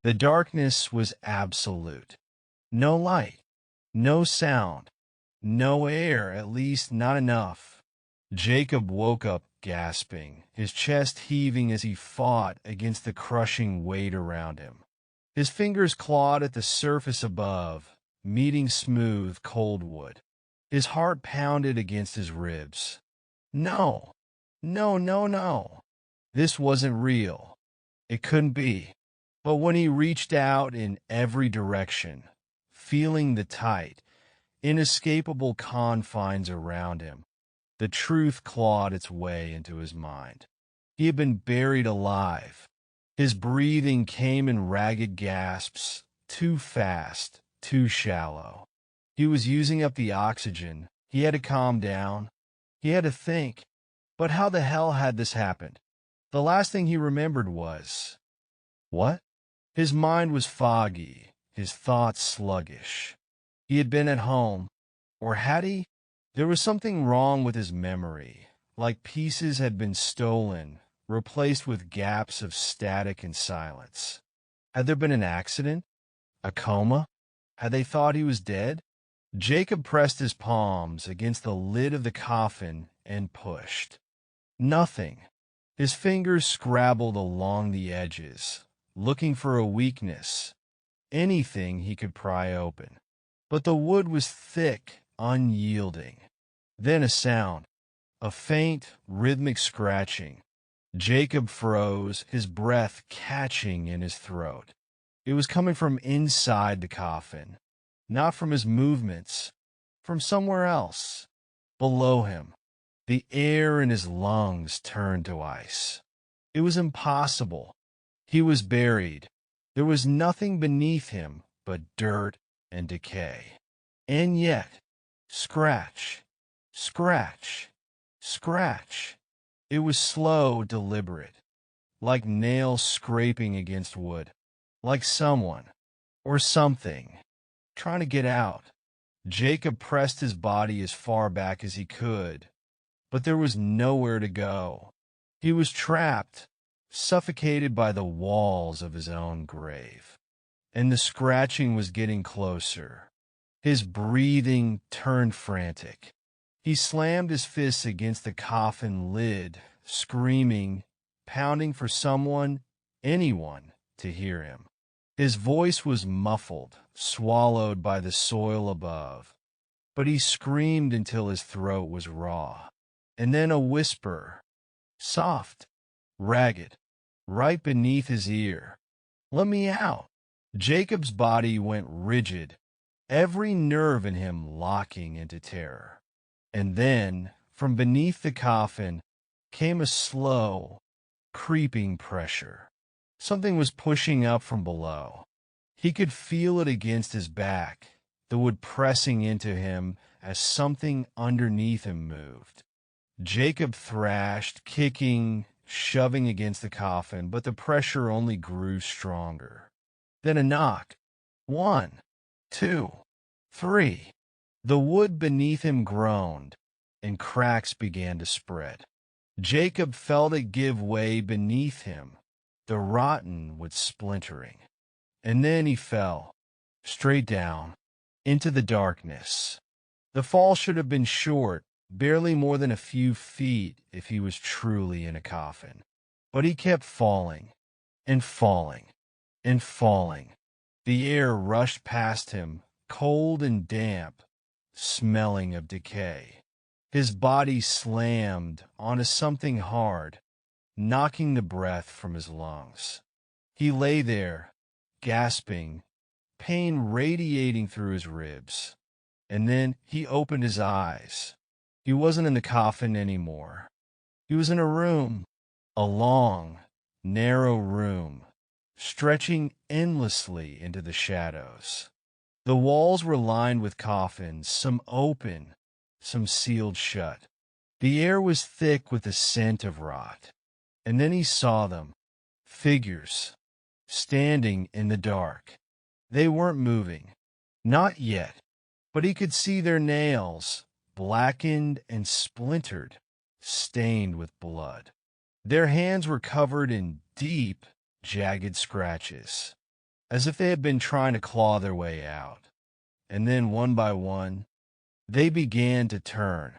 The darkness was absolute. No light, no sound, no air, at least not enough. Jacob woke up gasping, his chest heaving as he fought against the crushing weight around him. His fingers clawed at the surface above, meeting smooth, cold wood. His heart pounded against his ribs. No, no, no, no. This wasn't real. It couldn't be. But when he reached out in every direction, feeling the tight, inescapable confines around him, the truth clawed its way into his mind. He had been buried alive. His breathing came in ragged gasps, too fast, too shallow. He was using up the oxygen. He had to calm down. He had to think. But how the hell had this happened? The last thing he remembered was... what? His mind was foggy, his thoughts sluggish. He had been at home. Or had he? There was something wrong with his memory, like pieces had been stolen, replaced with gaps of static and silence. Had there been an accident? A coma? Had they thought he was dead? Jacob pressed his palms against the lid of the coffin and pushed. Nothing. His fingers scrabbled along the edges, looking for a weakness, anything he could pry open. But the wood was thick, unyielding. Then a sound, a faint, rhythmic scratching. Jacob froze, his breath catching in his throat. It was coming from inside the coffin, not from his movements, from somewhere else, below him. The air in his lungs turned to ice. It was impossible. He was buried. There was nothing beneath him but dirt and decay. And yet, scratch, scratch, scratch. It was slow, deliberate, like nails scraping against wood, like someone, or something, trying to get out. Jacob pressed his body as far back as he could, but there was nowhere to go. He was trapped, suffocated by the walls of his own grave. And the scratching was getting closer. His breathing turned frantic. He slammed his fists against the coffin lid, screaming, pounding for someone, anyone, to hear him. His voice was muffled, swallowed by the soil above, but he screamed until his throat was raw. And then a whisper, soft, ragged, right beneath his ear. "Let me out." Jacob's body went rigid, every nerve in him locking into terror. And then, from beneath the coffin, came a slow, creeping pressure. Something was pushing up from below. He could feel it against his back, the wood pressing into him as something underneath him moved. Jacob thrashed, kicking, shoving against the coffin, but the pressure only grew stronger. Then a knock. 1, 2, 3. The wood beneath him groaned, and cracks began to spread. Jacob felt it give way beneath him, the rotten wood splintering. And then he fell, straight down, into the darkness. The fall should have been short, barely more than a few feet if he was truly in a coffin. But he kept falling, and falling, and falling. The air rushed past him, cold and damp, smelling of decay. His body slammed onto something hard, knocking the breath from his lungs. He lay there, gasping, pain radiating through his ribs. And then he opened his eyes. He wasn't in the coffin anymore. He was in a room, a long, narrow room, stretching endlessly into the shadows. The walls were lined with coffins, some open, some sealed shut. The air was thick with the scent of rot. And then he saw them, figures, standing in the dark. They weren't moving, not yet, but he could see their nails, blackened and splintered, stained with blood. Their hands were covered in deep, jagged scratches. as if they had been trying to claw their way out. And then, one by one, they began to turn,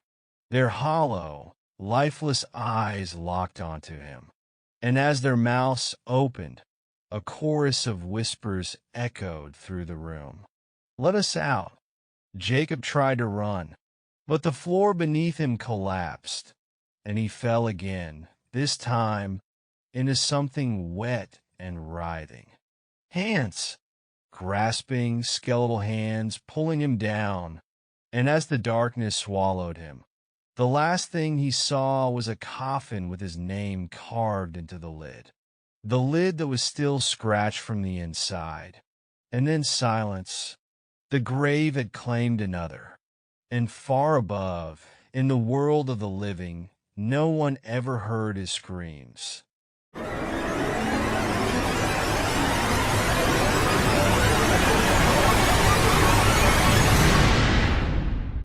their hollow, lifeless eyes locked onto him. And as their mouths opened, a chorus of whispers echoed through the room. "Let us out." Jacob tried to run, but the floor beneath him collapsed, and he fell again, this time into something wet and writhing. Hands! Grasping, skeletal hands pulling him down, and as the darkness swallowed him, the last thing he saw was a coffin with his name carved into the lid that was still scratched from the inside. And then silence. The grave had claimed another. And far above, in the world of the living, no one ever heard his screams.